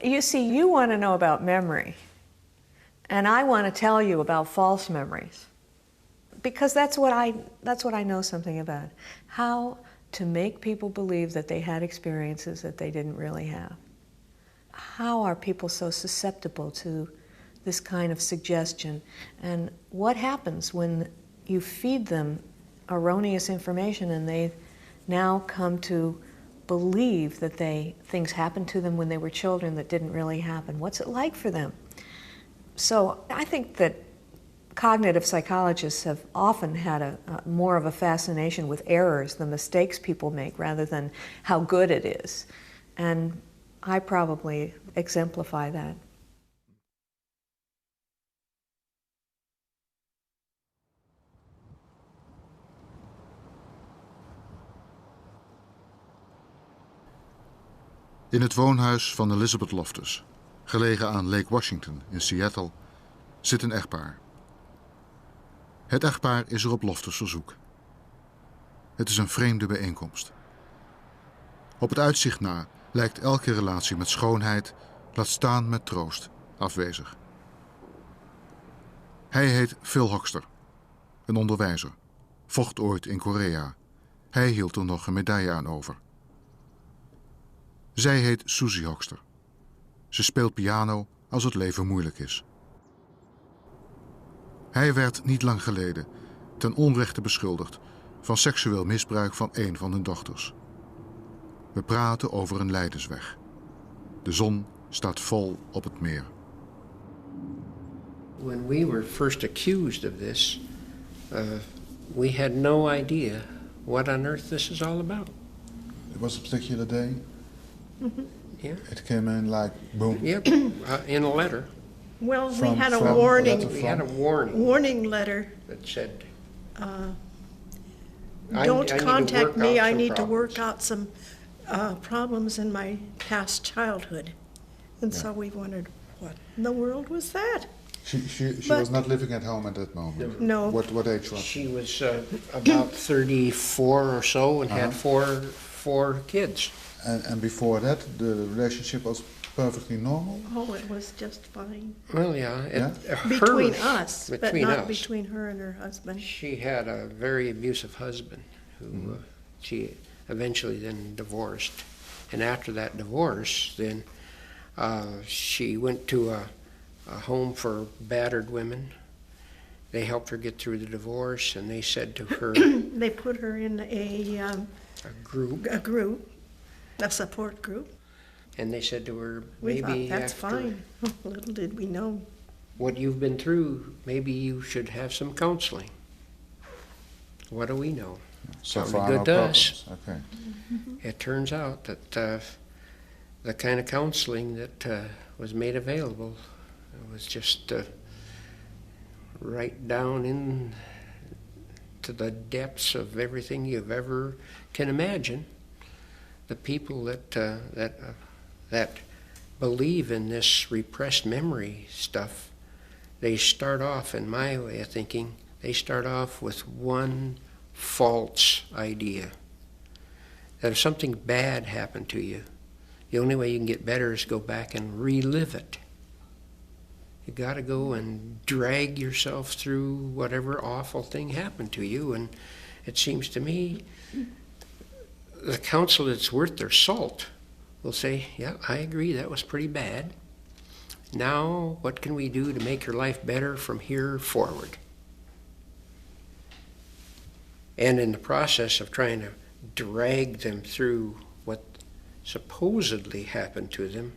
You see, you want to know about memory, and I want to tell you about false memories, because that's what I know something about. How to make people believe that they had experiences that they didn't really have. How are people so susceptible to this kind of suggestion? And what happens when you feed them erroneous information and they now come to believe that things happened to them when they were children that didn't really happen? What's it like for them? So I think that cognitive psychologists have often had more of a fascination with errors, the mistakes people make, rather than how good it is. And I probably exemplify that. In het woonhuis van Elizabeth Loftus, gelegen aan Lake Washington in Seattle, zit een echtpaar. Het echtpaar is er op Loftus' verzoek. Het is een vreemde bijeenkomst. Op het uitzicht na lijkt elke relatie met schoonheid, laat staan met troost, afwezig. Hij heet Phil Hoxter, een onderwijzer, vocht ooit in Korea. Hij hield er nog een medaille aan over. Zij heet Susie Hoxter. Ze speelt piano als het leven moeilijk is. Hij werd niet lang geleden ten onrechte beschuldigd van seksueel misbruik van een van hun dochters. We praten over een lijdensweg. De zon staat vol op het meer. When we were first accused of this, we had no idea what on earth this is all about. It was a particular day. Mm-hmm. Yeah. It came in like boom. Yep. In a letter. Well, From- we had a from- warning. We had a warning Letter. that said, Don't I need to contact work me. out I some need to work problems. out some problems in my past childhood. And so we wondered, what in the world was that? She But- was not living at home at that moment. No. What age was she? She was about 34 or so and had four kids. And before that, the relationship was perfectly normal? Oh, it was just fine. Well, yeah. Between us, but between not us. between her and her husband. She had a very abusive husband who she eventually then divorced. And after that divorce, then she went to a home for battered women. They helped her get through the divorce, and they said to her... They put her in a group. A support group. And they said to her, We maybe thought, that's after fine. Little did we know. what you've been through, maybe you should have some counseling. What do we know? So Sounded far, good no to problems. us. Okay. It turns out that the kind of counseling that was made available was just right down in to the depths of everything you've ever can imagine. The people that believe in this repressed memory stuff, they start off, in my way of thinking, they start off with one false idea. That if something bad happened to you, the only way you can get better is go back and relive it. You got to go and drag yourself through whatever awful thing happened to you. And it seems to me the counsel that's worth their salt will say, yeah, I agree, that was pretty bad. Now, what can we do to make your life better from here forward? And in the process of trying to drag them through what supposedly happened to them,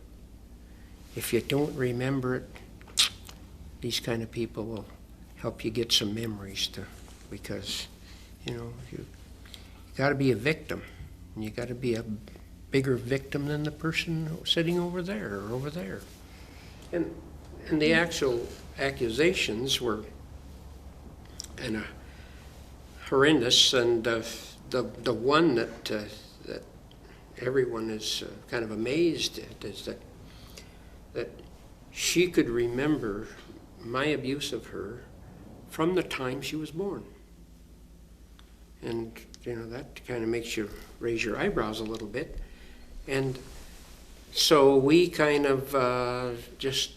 if you don't remember it, these kind of people will help you get some memories because, you got to be a victim. And you got to be a bigger victim than the person sitting over there or over there. And the actual accusations were kind of horrendous, and the one that everyone is kind of amazed at is that she could remember my abuse of her from the time she was born. And that kind of makes you raise your eyebrows a little bit. And So we kind of just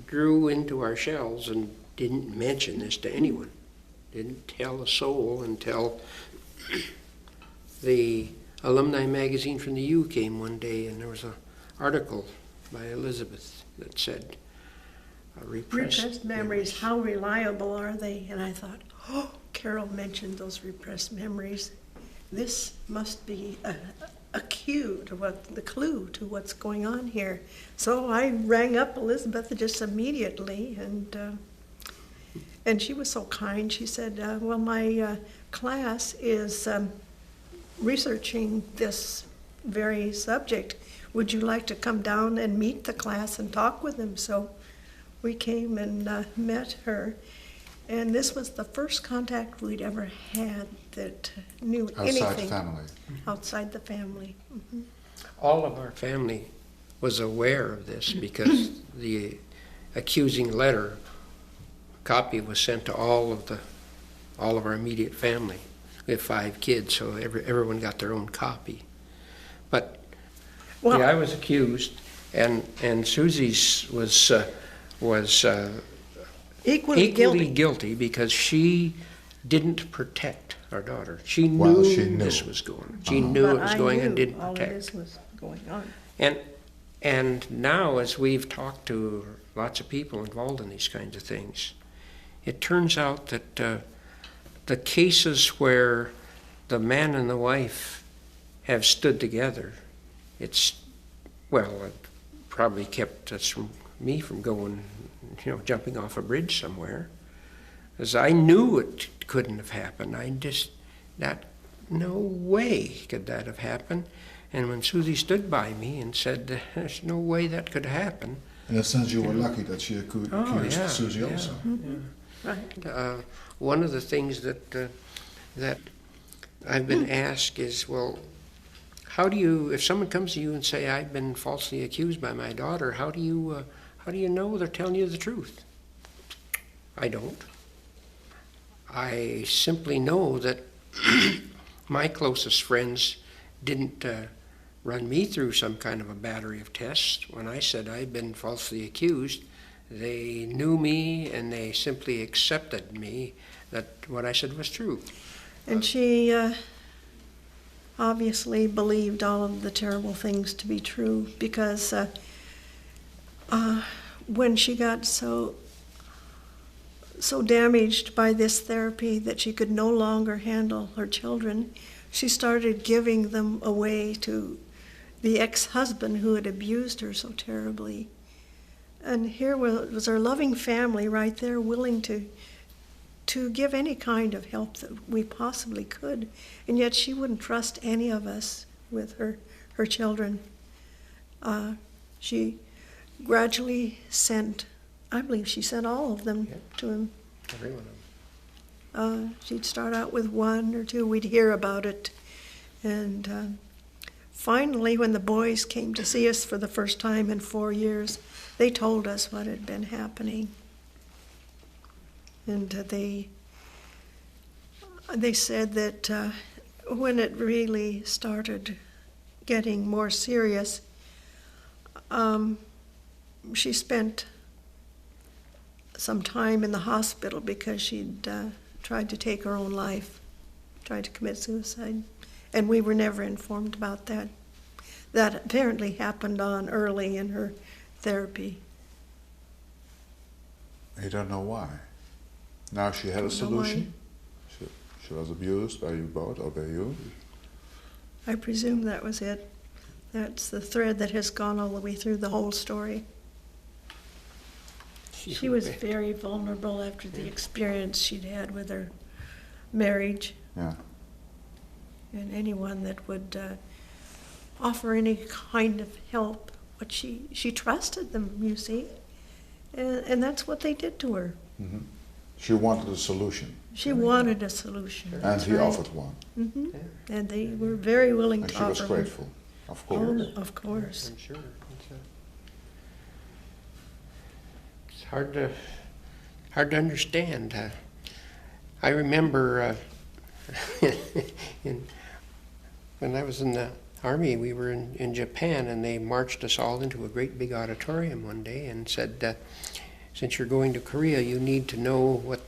drew into our shells and didn't mention this to anyone. Didn't tell a soul until the alumni magazine from the U came one day, and there was an article by Elizabeth that said, repressed memories, how reliable are they? And I thought, oh, Carol mentioned those repressed memories. This must be a cue to the clue to what's going on here. So I rang up Elizabeth just immediately, and she was so kind. She said, well, my class is researching this very subject. Would you like to come down and meet the class and talk with them? So we came and met her. And this was the first contact we'd ever had that knew anything. Outside the family. Outside the family. Mm-hmm. All of our family was aware of this because the accusing letter copy was sent to all of our immediate family. We have 5 kids, so everyone got their own copy. But yeah, I was accused, and Susie's was equally guilty because she didn't protect our daughter. She knew this was going on. She knew it was going and didn't protect. All of this was going on. And now, as we've talked to lots of people involved in these kinds of things, it turns out that the cases where the man and the wife have stood together, it probably kept me from going, jumping off a bridge somewhere, because I knew it couldn't have happened. No way could that have happened. And when Susie stood by me and said, there's no way that could happen. In a sense, you were lucky that she accused Susie also. Mm-hmm. Right. One of the things that I've been asked is, well, how do you, if someone comes to you and say, I've been falsely accused by my daughter, how do you know they're telling you the truth? I don't. I simply know that my closest friends didn't run me through some kind of a battery of tests. When I said I'd been falsely accused, they knew me and they simply accepted me that what I said was true. And she obviously believed all of the terrible things to be true, because when she got so damaged by this therapy that she could no longer handle her children, she started giving them away to the ex-husband who had abused her so terribly. And here was our loving family right there, willing to give any kind of help that we possibly could. And yet she wouldn't trust any of us with her children. She gradually sent, I believe she sent all of them to him. Every one of them. She'd start out with 1 or 2. We'd hear about it. And finally, when the boys came to see us for the first time in 4 years, they told us what had been happening. And they said that when it really started getting more serious, she spent some time in the hospital because she'd tried to take her own life, tried to commit suicide. And we were never informed about that. That apparently happened on early in her therapy. You don't know why? Now she had a solution? She was abused by you both or by you? I presume that was it. That's the thread that has gone all the way through the whole story. She was very vulnerable after the experience she'd had with her marriage. Yeah. And anyone that would offer any kind of help, but she trusted them, you see. And that's what they did to her. Mm-hmm. She wanted a solution. She wanted a solution. And he offered one. Mm-hmm. Yeah. And they were very willing to offer. And she was grateful, of course. Oh, of course. I'm sure. It's hard to understand. I remember when I was in the Army, we were in Japan, and they marched us all into a great big auditorium one day and said, since you're going to Korea, you need to know what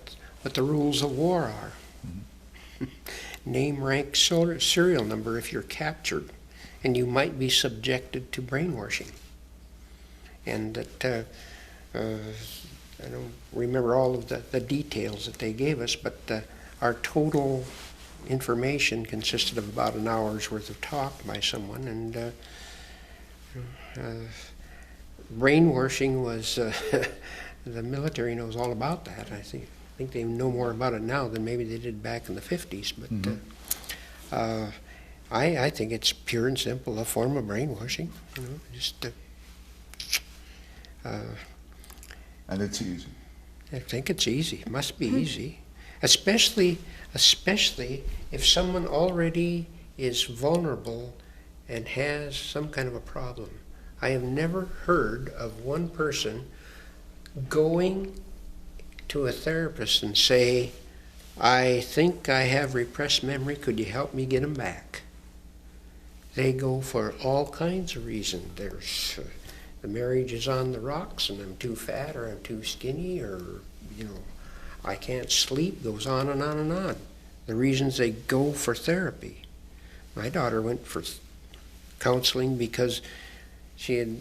the rules of war are. Mm-hmm. Name, rank, serial number if you're captured, and you might be subjected to brainwashing. And that, I don't remember all of the details that they gave us, but our total information consisted of about an hour's worth of talk by someone, and brainwashing was, the military knows all about that. I think they know more about it now than maybe they did back in the 50s, but mm-hmm. I think it's pure and simple a form of brainwashing, you know, just and it's easy. I think it's easy. It must be easy. Especially if someone already is vulnerable and has some kind of a problem. I have never heard of one person going to a therapist and say, I think I have repressed memory, could you help me get them back? They go for all kinds of reasons. There's the marriage is on the rocks, and I'm too fat, or I'm too skinny, or, you know, I can't sleep, goes on and on and on. The reasons they go for therapy. My daughter went for counseling because she had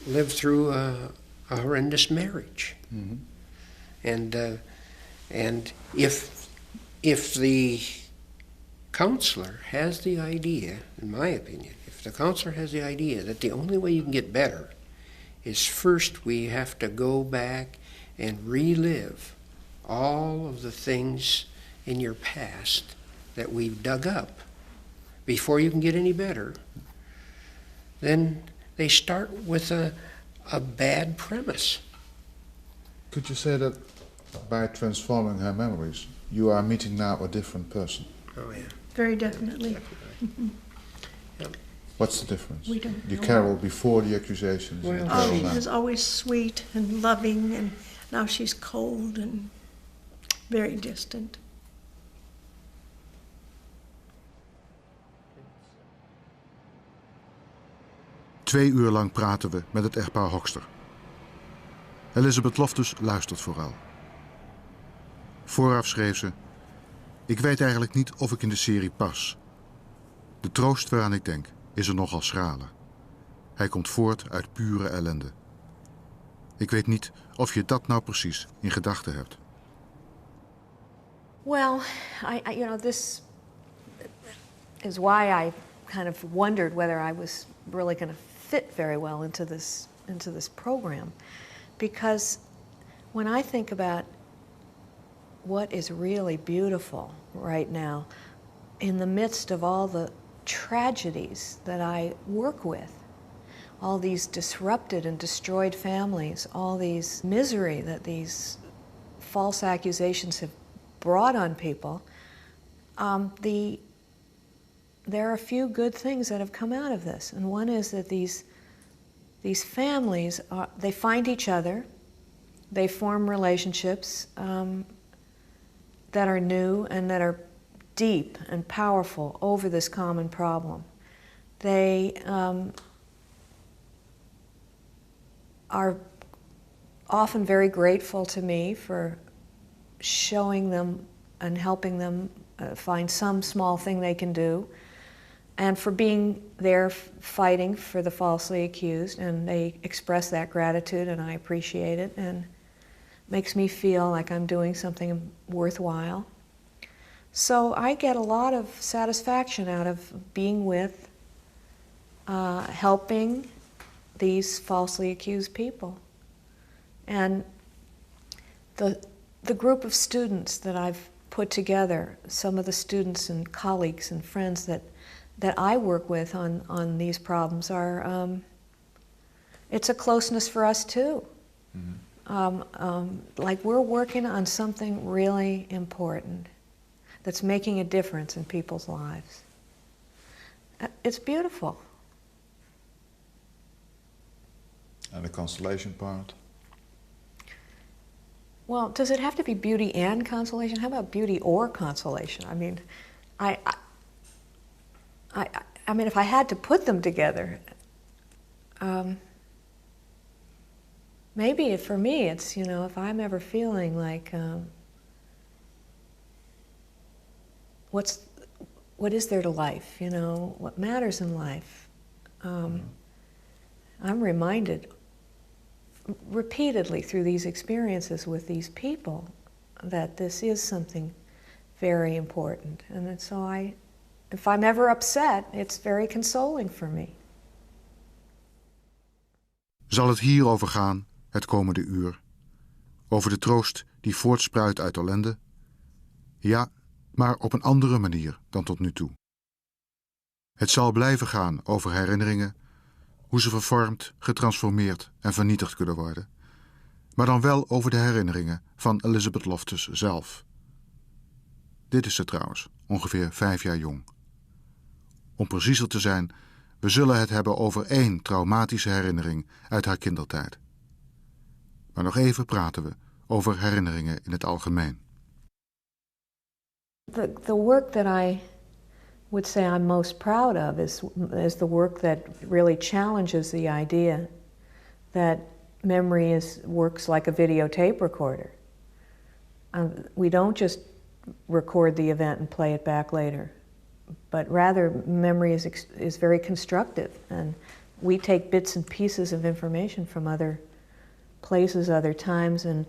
lived through a horrendous marriage. Mm-hmm. And if the counselor has the idea, in my opinion, if the counselor has the idea that the only way you can get better is first we have to go back and relive all of the things in your past that we've dug up before you can get any better, then they start with a bad premise. Could you say that by transforming her memories, you are meeting now a different person? Oh, yeah. Very definitely. Mm-hmm. Yep. What's the difference? We don't You know. Carol before the accusations. Well, and Oh, Carol she now. was always sweet and loving, and now she's cold and very distant. Twee uur lang praten we met het echtpaar Hoxter. Elizabeth Loftus luistert vooral. Vooraf schreef ze: ik weet eigenlijk niet of ik in de serie pas. De troost waaraan ik denk is er nogal schraler. Hij komt voort uit pure ellende. Ik weet niet of je dat nou precies in gedachten hebt. Well, this is why I kind of wondered whether I was really going to fit very well into this program, because when I think about what is really beautiful right now, in the midst of all the tragedies that I work with, all these disrupted and destroyed families, all these misery that these false accusations have brought on people, there are a few good things that have come out of this. And one is that these families, they find each other, they form relationships that are new and that are deep and powerful over this common problem. They are often very grateful to me for showing them and helping them find some small thing they can do, and for being there fighting for the falsely accused, and they express that gratitude, and I appreciate it, and makes me feel like I'm doing something worthwhile. So I get a lot of satisfaction out of being with, helping these falsely accused people. And the group of students that I've put together, some of the students and colleagues and friends that I work with on these problems are, it's a closeness for us too. Mm-hmm. Like we're working on something really important that's making a difference in people's lives. It's beautiful. And the consolation part? Well, does it have to be beauty and consolation? How about beauty or consolation? I mean, I I mean, if I had to put them together, maybe for me it's, you know, if I'm ever feeling like, what is there to life, you know, what matters in life? I'm reminded repeatedly through these experiences with these people that this is something very important. And then so if I'm ever upset, it's very consoling for me. Zal het hierover gaan, het komende uur? Over de troost die voortspruit uit ellende? Ja, maar op een andere manier dan tot nu toe. Het zal blijven gaan over herinneringen, hoe ze vervormd, getransformeerd en vernietigd kunnen worden, maar dan wel over de herinneringen van Elizabeth Loftus zelf. Dit is ze trouwens, ongeveer 5 jaar jong. Om preciezer te zijn, we zullen het hebben over 1 traumatische herinnering uit haar kindertijd. Maar nog even praten we over herinneringen in het algemeen. The work that I would say I'm most proud of is the work that really challenges the idea that memory works like a videotape recorder. We don't just record the event and play it back later, but rather memory is very constructive, and we take bits and pieces of information from other places, other times, and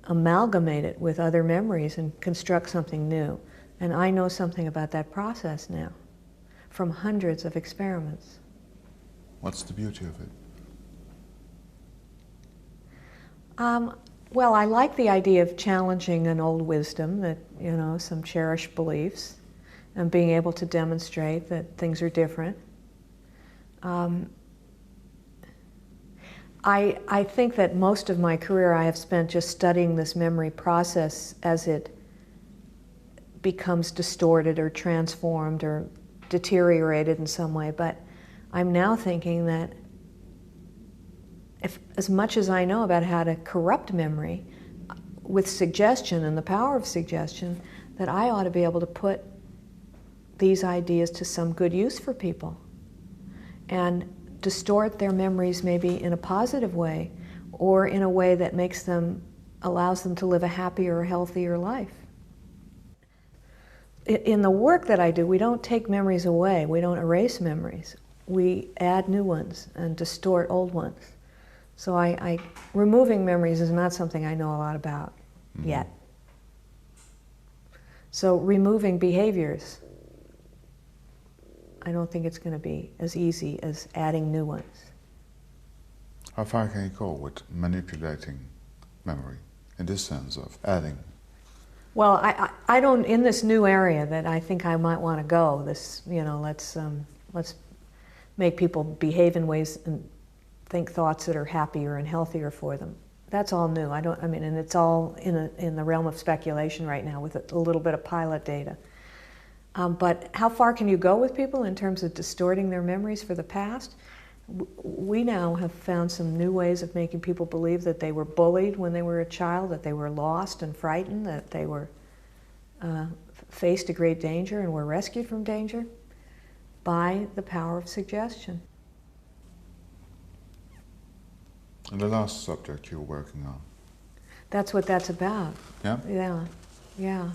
amalgamate it with other memories and construct something new. And I know something about that process now from hundreds of experiments. What's the beauty of it? Well, I like the idea of challenging an old wisdom, that, you know, some cherished beliefs, and being able to demonstrate that things are different. I think that most of my career I have spent just studying this memory process as it becomes distorted or transformed or deteriorated in some way. But I'm now thinking that if, as much as I know about how to corrupt memory with suggestion and the power of suggestion, that I ought to be able to put these ideas to some good use for people and distort their memories maybe in a positive way or in a way that allows them to live a happier or healthier life. In the work that I do, we don't take memories away, we don't erase memories. We add new ones and distort old ones. So removing memories is not something I know a lot about yet. So removing behaviors, I don't think it's going to be as easy as adding new ones. How far can you go with manipulating memory in this sense of adding? Well, I don't, in this new area that I think I might want to go, this, you know, let's make people behave in ways and think thoughts that are happier and healthier for them. That's all new. And it's all in the realm of speculation right now with a little bit of pilot data. But how far can you go with people in terms of distorting their memories for the past? We now have found some new ways of making people believe that they were bullied when they were a child, that they were lost and frightened, that they were faced a great danger and were rescued from danger by the power of suggestion. And the last subject you're working on? That's what that's about. Yeah? Yeah.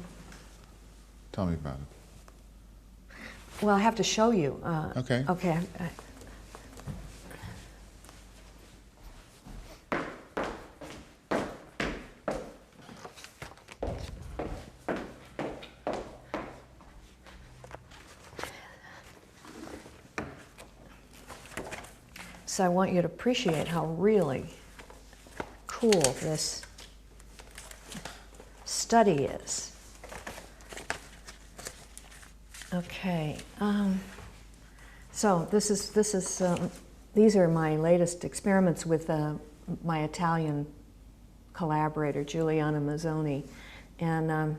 Tell me about it. Well, I have to show you. Okay. Okay. So I want you to appreciate how really cool this study is. Okay, so these are my latest experiments with my Italian collaborator, Giuliana Mazzoni, and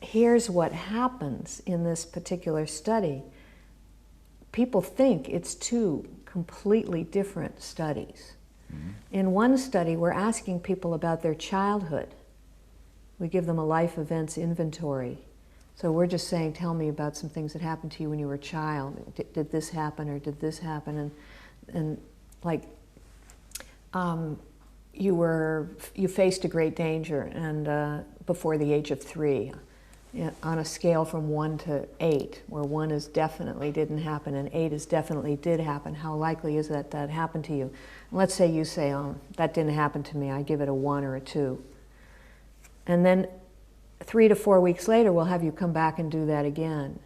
here's what happens in this particular study. People think it's 2 completely different studies. Mm-hmm. In one study, we're asking people about their childhood. We give them a life events inventory So we're just saying, tell me about some things that happened to you when you were a child. Did this happen or did this happen? And like, you faced a great danger and before the age of 3, on a scale from 1 to 8, where 1 is definitely didn't happen and 8 is definitely did happen. How likely is that happened to you? And let's say you say, oh, that didn't happen to me. I give it a 1 or a 2. And then 3 to 4 weeks later, we'll have you come back and do that again.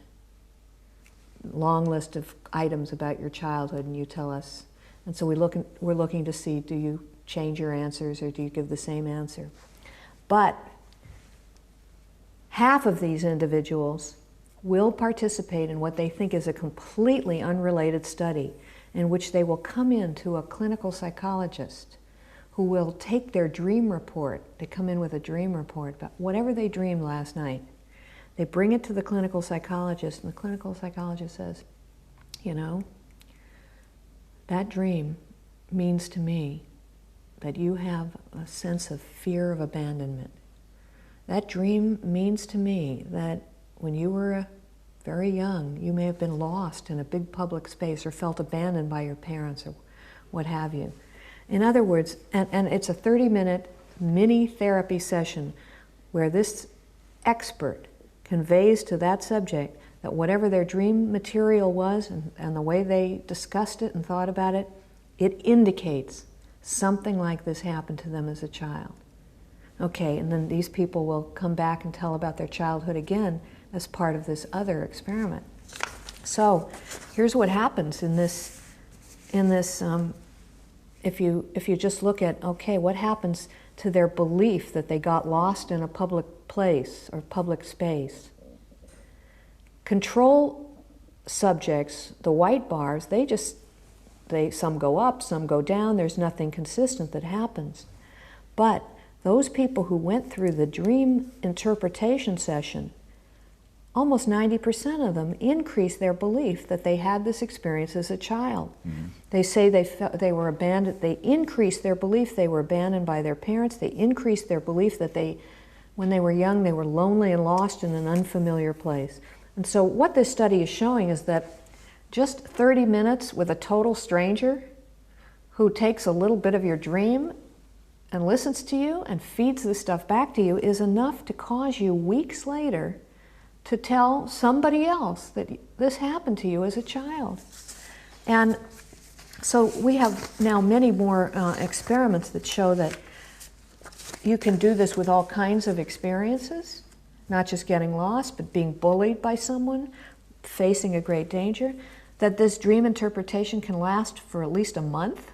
Long list of items about your childhood, and you tell us. And so we're looking to see, do you change your answers or do you give the same answer? But half of these individuals will participate in what they think is a completely unrelated study, in which they will come in to a clinical psychologist who will take their dream report. They come in with a dream report about whatever they dreamed last night. They bring it to the clinical psychologist, and the clinical psychologist says, you know, that dream means to me that you have a sense of fear of abandonment. That dream means to me that when you were very young, you may have been lost in a big public space or felt abandoned by your parents or what have you. In other words, and it's a 30-minute mini therapy session where this expert conveys to that subject that whatever their dream material was and the way they discussed it and thought about it, it indicates something like this happened to them as a child. Okay, and then these people will come back and tell about their childhood again as part of this other experiment. So here's what happens in this if you just look at, okay, what happens to their belief that they got lost in a public place or public space. Control subjects, the white bars, some go up, some go down, there's nothing consistent that happens. But those people who went through the dream interpretation session, almost 90% of them increased their belief that they had this experience as a child. Mm-hmm. They say they were abandoned. They increased their belief they were abandoned by their parents. They increased their belief that when they were young, they were lonely and lost in an unfamiliar place. And so what this study is showing is that just 30 minutes with a total stranger who takes a little bit of your dream and listens to you and feeds the stuff back to you is enough to cause you weeks later to tell somebody else that this happened to you as a child. And so we have now many more experiments that show that you can do this with all kinds of experiences, not just getting lost, but being bullied by someone, facing a great danger, that this dream interpretation can last for at least a month.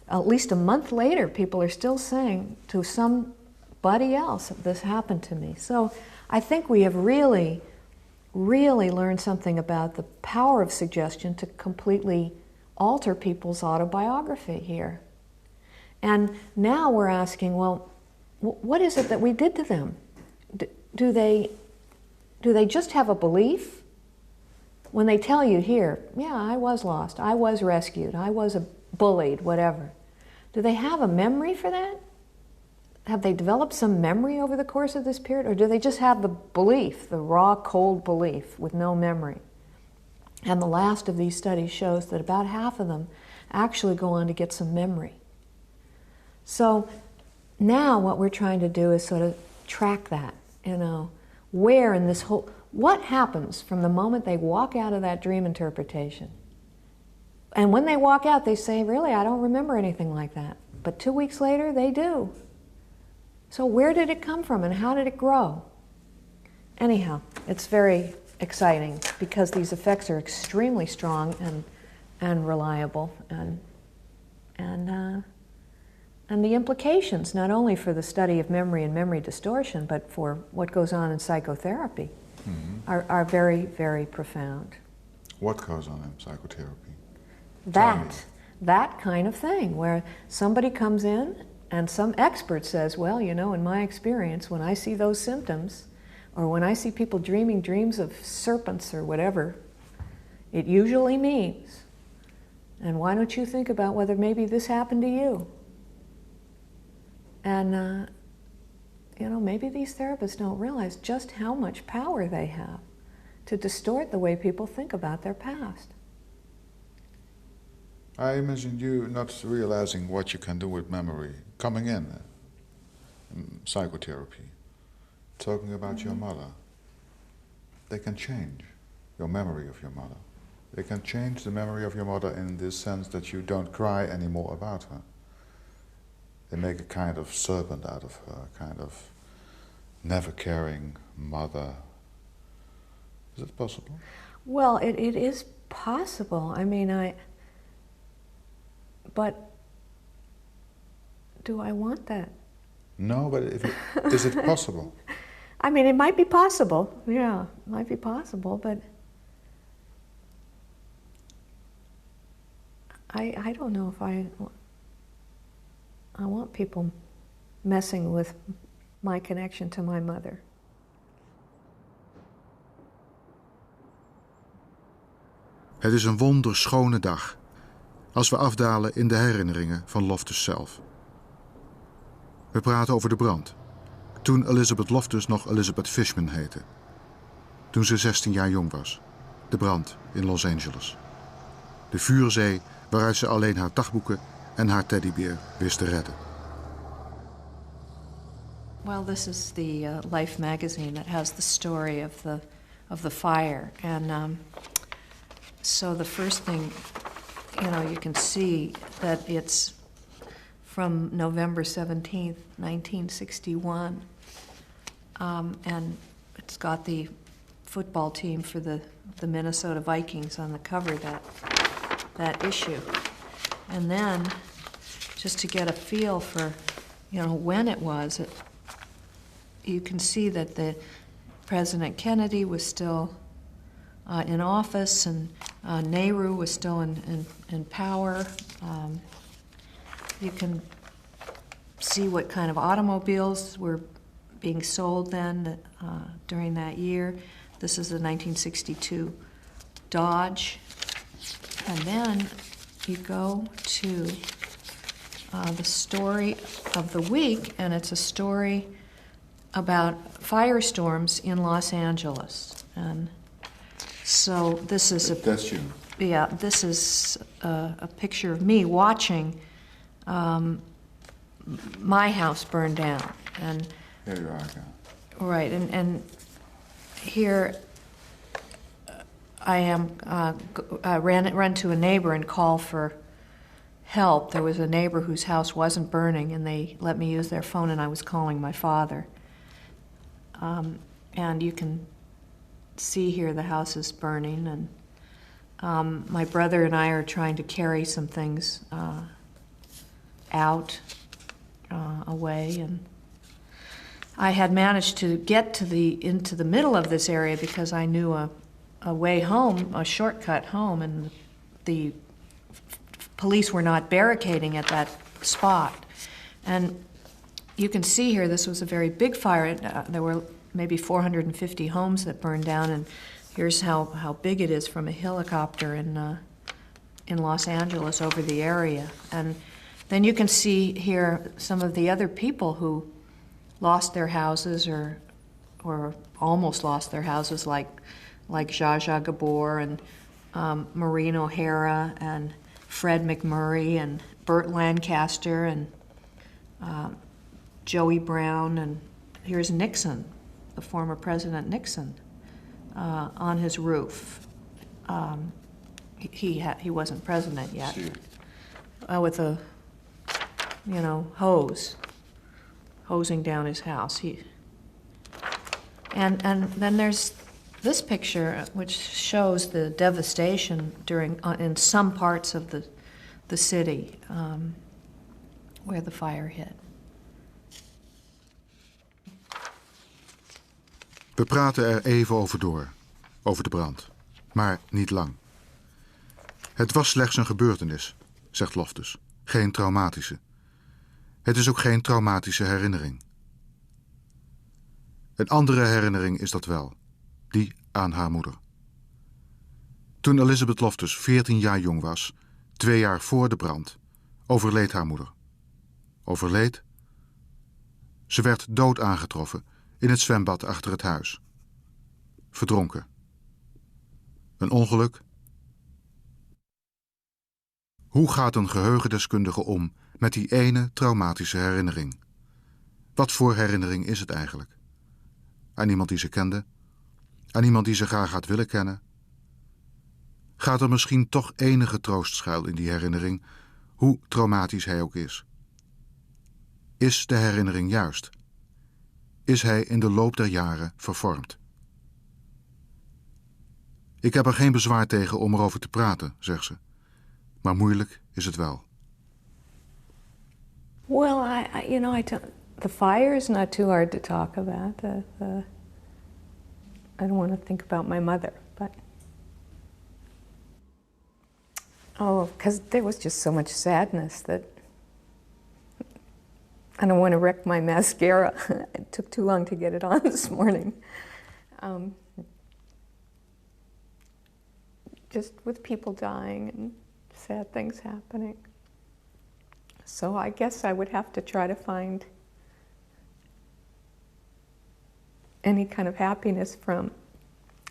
At least a month later, people are still saying to somebody else, this happened to me. So I think we have really, really learned something about the power of suggestion to completely alter people's autobiography here. And now we're asking, well, what is it that we did to them? Do they just have a belief? When they tell you here, yeah, I was lost, I was rescued, I was bullied, whatever. Do they have a memory for that? Have they developed some memory over the course of this period? Or do they just have the belief, the raw, cold belief with no memory? And the last of these studies shows that about half of them actually go on to get some memory. So now what we're trying to do is sort of track that, where in this whole, what happens from the moment they walk out of that dream interpretation? And when they walk out, they say, really, I don't remember anything like that. But 2 weeks later, they do. So where did it come from and how did it grow? Anyhow, it's very exciting because these effects are extremely strong and reliable, and the implications, not only for the study of memory and memory distortion, but for what goes on in psychotherapy, are very, very profound. What goes on in psychotherapy? That kind of thing, where somebody comes in and some expert says, well, in my experience, when I see those symptoms, or when I see people dreaming dreams of serpents or whatever, it usually means, and why don't you think about whether maybe this happened to you? And maybe these therapists don't realize just how much power they have to distort the way people think about their past. I imagine you not realizing what you can do with memory, coming in psychotherapy, talking about your mother. They can change your memory of your mother. They can change the memory of your mother in this sense that you don't cry anymore about her. They make a kind of serpent out of her, a kind of never caring mother. Is it possible? Well, it is possible. I mean, but do I want that? No, but is it possible? I mean, it might be possible. Yeah, it might be possible, but I don't know if I want people messing with my connection to my mother. Het is een wonderschone dag als we afdalen in de herinneringen van Loftus zelf. We praten over de brand, toen Elizabeth Loftus nog Elizabeth Fishman heette. Toen ze 16 jaar jong was. De brand in Los Angeles. De vuurzee waaruit ze alleen haar dagboeken en haar teddybeer wist te redden. Well, this is the Life magazine that has the story of the fire, and so the first thing, you can see that it's from November 17th, 1961, and it's got the football team for the Minnesota Vikings on the cover that issue, and then just to get a feel for when it was. You can see that the President Kennedy was still in office, and Nehru was still in power. You can see what kind of automobiles were being sold then during that year. This is the 1962 Dodge. And then you go to the story of the week, and it's a story about firestorms in Los Angeles. And so this is That's you. Yeah, this is a picture of me watching my house burn down. And Here you are again. right, and here I am run to a neighbor and call for help. There was a neighbor whose house wasn't burning, and they let me use their phone, and I was calling my father. And you can see here the house is burning, and my brother and I are trying to carry some things out, away, and I had managed to get into the middle of this area because I knew a way home, a shortcut home, and the police were not barricading at that spot. And you can see here, this was a very big fire. There were maybe 450 homes that burned down, and here's how big it is from a helicopter in Los Angeles over the area. And then you can see here some of the other people who lost their houses or almost lost their houses, like Zsa Zsa Gabor and Maureen O'Hara and Fred McMurray and Burt Lancaster and Joey Brown, and here's Nixon, the former President Nixon, on his roof. He wasn't president yet. With a hosing down his house. And then there's this picture which shows the devastation in some parts of the city where the fire hit. We praten er even over door, over de brand. Maar niet lang. Het was slechts een gebeurtenis, zegt Loftus. Geen traumatische. Het is ook geen traumatische herinnering. Een andere herinnering is dat wel. Die aan haar moeder. Toen Elizabeth Loftus 14 jaar jong was, 2 jaar voor de brand, overleed haar moeder. Overleed? Ze werd dood aangetroffen in het zwembad achter het huis. Verdronken. Een ongeluk? Hoe gaat een geheugendeskundige om met die ene traumatische herinnering? Wat voor herinnering is het eigenlijk? Aan iemand die ze kende? Aan iemand die ze graag had willen kennen? Gaat er misschien toch enige troost schuil in die herinnering, hoe traumatisch hij ook is? Is de herinnering juist? Is hij in de loop der jaren vervormd? Ik heb er geen bezwaar tegen om erover te praten, zegt ze. Maar moeilijk is het wel. Well, the fire is not too hard to talk about. I don't want to think about my mother, but because there was just so much sadness that I don't want to wreck my mascara. It took too long to get it on this morning. Just with people dying and sad things happening. So I guess I would have to try to find any kind of happiness from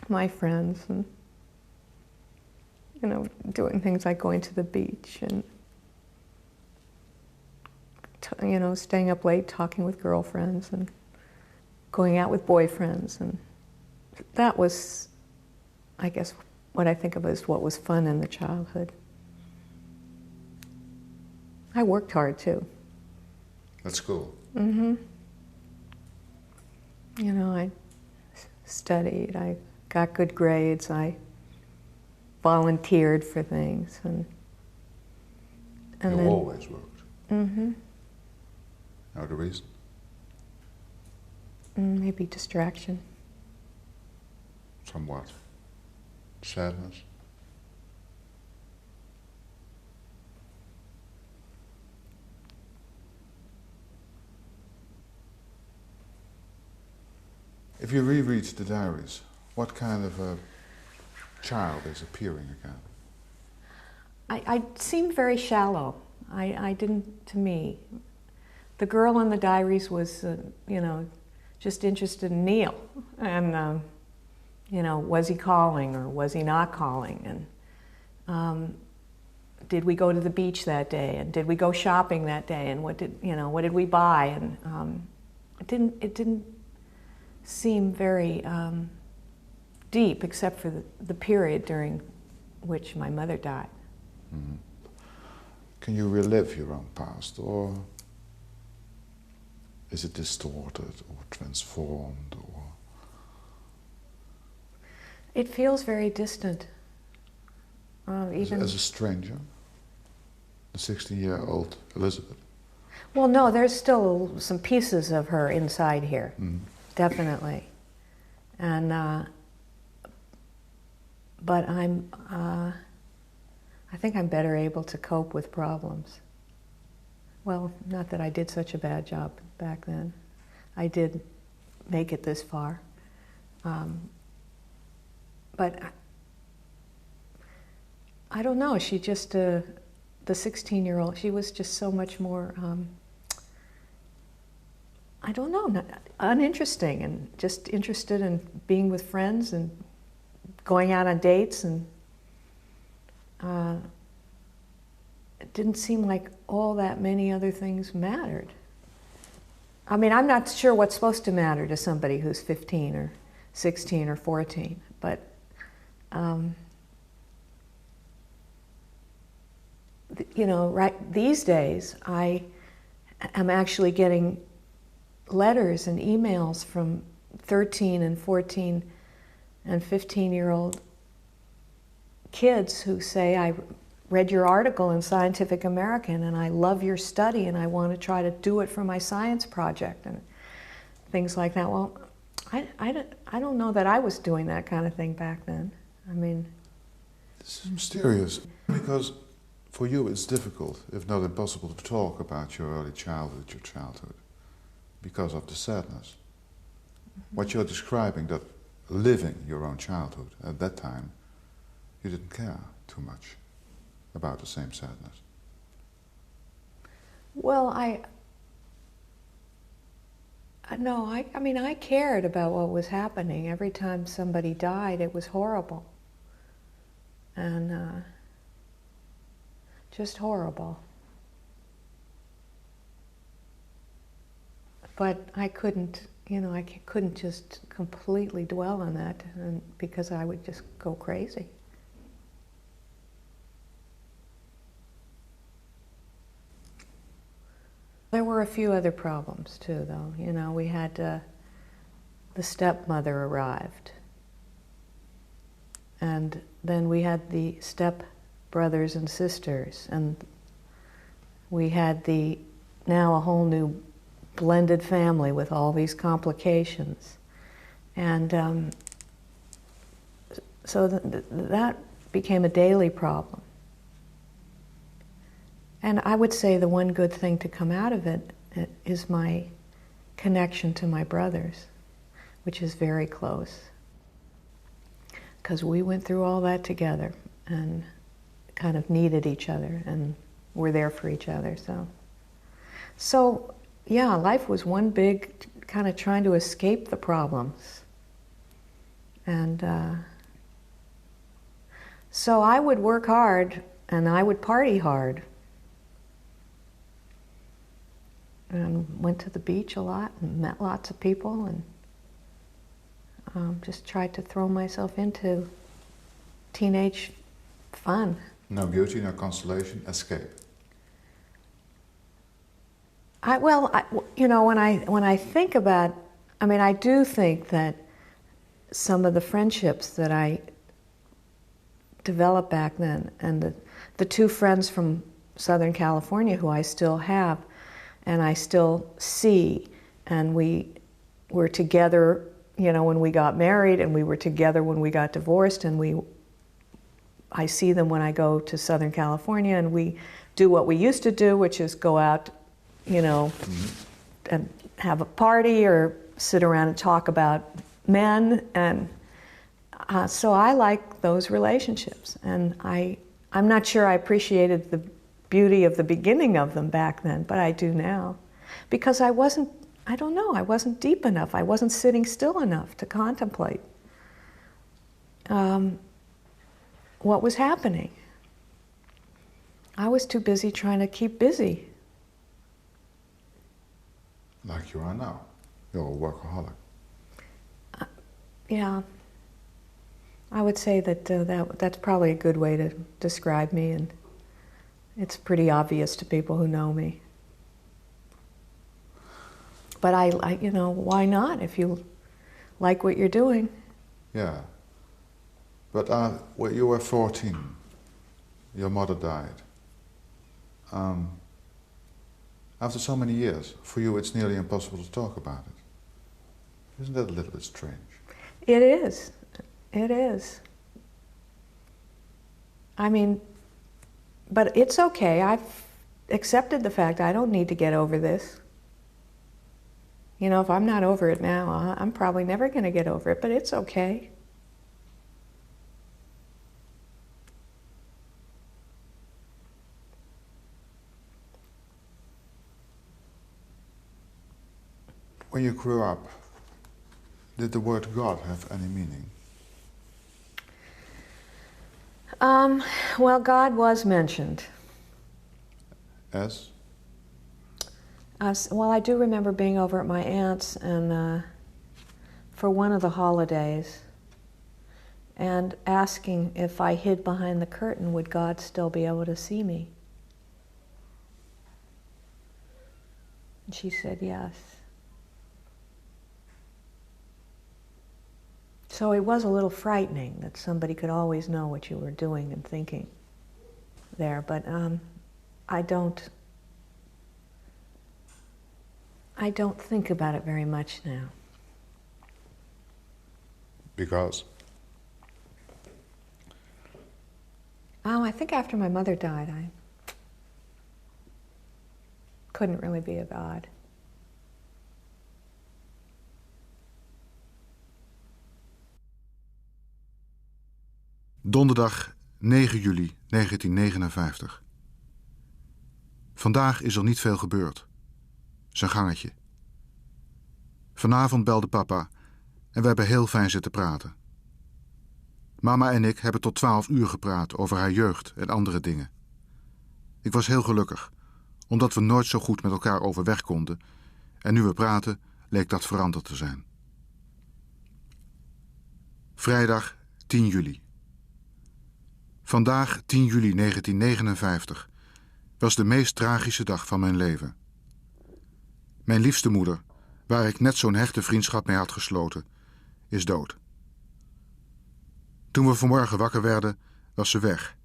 my friends and, doing things like going to the beach and, staying up late talking with girlfriends and going out with boyfriends. And that was, I guess, what I think of as what was fun in the childhood. I worked hard too. At school? Mm-hmm. I studied, I got good grades, I volunteered for things, and you then, always worked? Mm-hmm. Now the reason? Maybe distraction. Somewhat. Sadness? If you reread the diaries, what kind of a child is appearing again? I seemed very shallow. I didn't, to me. The girl in the diaries was, just interested in Neil. And, was he calling or was he not calling? And did we go to the beach that day? And did we go shopping that day? And what did we buy? And it didn't seem very deep, except for the period during which my mother died. Mm-hmm. Can you relive your own past, or is it distorted or transformed? Or it feels very distant. Even as a stranger, the 16-year-old Elizabeth. Well, no, there's still some pieces of her inside here. Mm. Definitely. And, but I think I'm better able to cope with problems. Well, not that I did such a bad job back then. I did make it this far. But I don't know, she just, the 16-year-old, she was just so much more, I don't know, uninteresting, and just interested in being with friends and going out on dates, and it didn't seem like all that many other things mattered. I mean, I'm not sure what's supposed to matter to somebody who's 15 or 16 or 14, but right these days I am actually getting letters and emails from 13 and 14 and 15-year-old kids who say, I read your article in Scientific American and I love your study and I want to try to do it for my science project and things like that. Well, I don't know that I was doing that kind of thing back then. I mean... This is mysterious, because for you it's difficult, if not impossible, to talk about your early childhood, because of the sadness. Mm-hmm. What you're describing, that living your own childhood at that time, you didn't care too much about the same sadness. Well, No, I mean, I cared about what was happening. Every time somebody died, it was horrible. And just horrible. But I couldn't, I couldn't just completely dwell on that, and because I would just go crazy. There were a few other problems too, though. We had the stepmother arrived, and then we had the step brothers and sisters, and we had now a whole new blended family with all these complications. And so that became a daily problem. And I would say the one good thing to come out of it is my connection to my brothers, which is very close. Because we went through all that together and kind of needed each other and were there for each other. So yeah, life was one big kind of trying to escape the problems. And so I would work hard and I would party hard. And went to the beach a lot and met lots of people and just tried to throw myself into teenage fun. No beauty, no consolation, escape. When I think about, I do think that some of the friendships that I developed back then, and the two friends from Southern California who I still have, and I still see, and we were together, when we got married, and we were together when we got divorced, and I see them when I go to Southern California, and we do what we used to do, which is go out, and have a party or sit around and talk about men, and so I like those relationships, and I'm not sure I appreciated the beauty of the beginning of them back then, but I do now. Because I wasn't deep enough. I wasn't sitting still enough to contemplate what was happening. I was too busy trying to keep busy. Like you are now. You're a workaholic. Yeah. I would say that's probably a good way to describe me, and it's pretty obvious to people who know me. But I why not if you like what you're doing? Yeah. But when you were 14, your mother died. After so many years, for you it's nearly impossible to talk about it. Isn't that a little bit strange? It is. It is. But it's okay. I've accepted the fact I don't need to get over this. If I'm not over it now, I'm probably never going to get over it, but it's okay. When you grew up, did the word God have any meaning? Well, God was mentioned. As? Well, I do remember being over at my aunt's and for one of the holidays and asking if I hid behind the curtain, would God still be able to see me? And she said yes. So it was a little frightening that somebody could always know what you were doing and thinking there, but I don't think about it very much now. Because? I think after my mother died, I couldn't really be a God. Donderdag 9 juli 1959. Vandaag is er niet veel gebeurd. Zijn gangetje. Vanavond belde papa en we hebben heel fijn zitten praten. Mama en ik hebben tot 12 uur gepraat over haar jeugd en andere dingen. Ik was heel gelukkig, omdat we nooit zo goed met elkaar overweg konden en nu we praten leek dat veranderd te zijn. Vrijdag 10 juli. Vandaag, 10 juli 1959, was de meest tragische dag van mijn leven. Mijn liefste moeder, waar ik net zo'n hechte vriendschap mee had gesloten, is dood. Toen we vanmorgen wakker werden, was ze weg.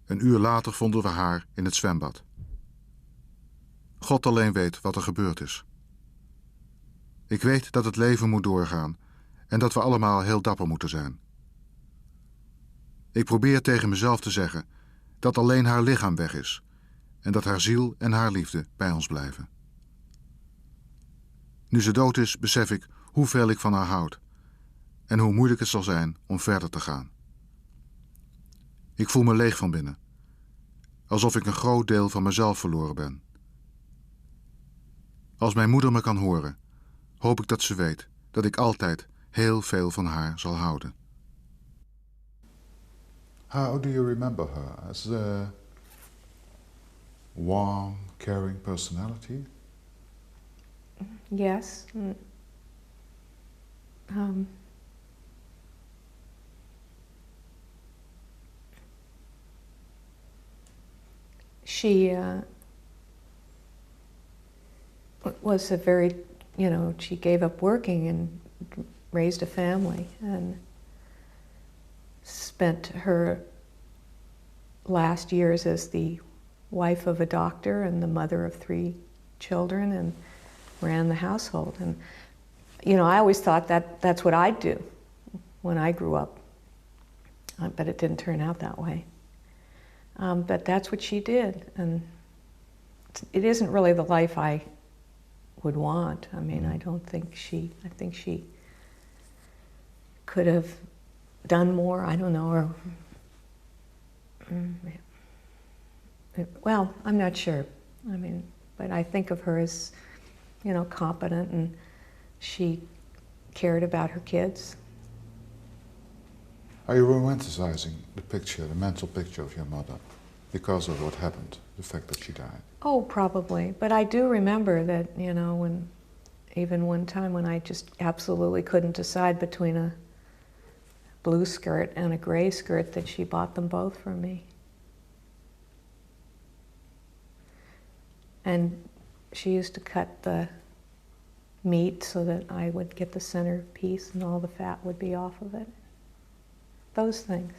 Een uur later vonden we haar in het zwembad. God alleen weet wat er gebeurd is. Ik weet dat het leven moet doorgaan en dat we allemaal heel dapper moeten zijn. Ik probeer tegen mezelf te zeggen dat alleen haar lichaam weg is en dat haar ziel en haar liefde bij ons blijven. Nu ze dood is, besef ik hoeveel ik van haar houd en hoe moeilijk het zal zijn om verder te gaan. Ik voel me leeg van binnen, alsof ik een groot deel van mezelf verloren ben. Als mijn moeder me kan horen, hoop ik dat ze weet dat ik altijd heel veel van haar zal houden. How do you remember her? As a warm, caring personality? Yes. She was a very, she gave up working and raised a family and spent her last years as the wife of a doctor and the mother of 3 children and ran the household. And, I always thought that that's what I'd do when I grew up. But it didn't turn out that way. But that's what she did. And it isn't really the life I would want. I mean, I think she could have done more, I don't know, or, well, I'm not sure. I mean, but I think of her as, competent, and she cared about her kids. Are you romanticizing the mental picture of your mother because of what happened, the fact that she died? Oh, probably. But I do remember that, even one time when I just absolutely couldn't decide between a blue skirt and a gray skirt, that she bought them both for me. And she used to cut the meat so that I would get the center piece and all the fat would be off of it. Those things.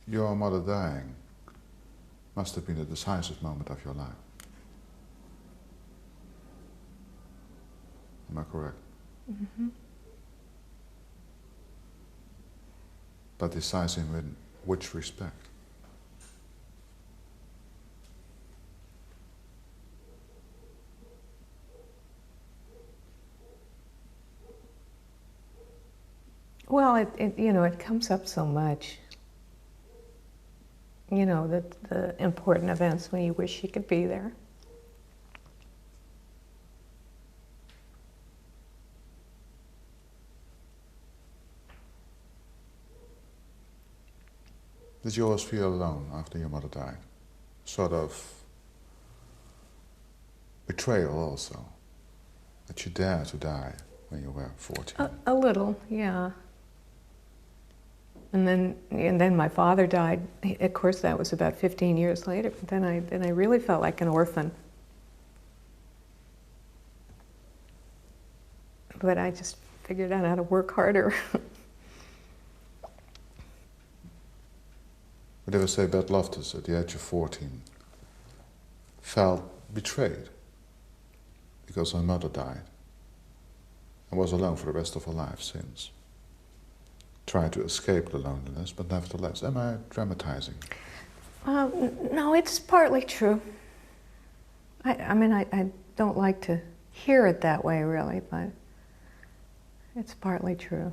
Your mother dying must have been a decisive moment of your life. Am I correct? Mm-hmm. But decisive in which respect? Well, it comes up so much. The important events when you wish you could be there. Did you always feel alone after your mother died? Sort of betrayal also, that you dared to die when you were 14? A little, yeah. And then my father died. Of course, that was about 15 years later. But then I really felt like an orphan. But I just figured out how to work harder. Would ever say Elizabeth Loftus, at the age of 14, felt betrayed because her mother died and was alone for the rest of her life since? Tried to escape the loneliness, but nevertheless, am I dramatizing? No, it's partly true. I don't like to hear it that way, really, but it's partly true.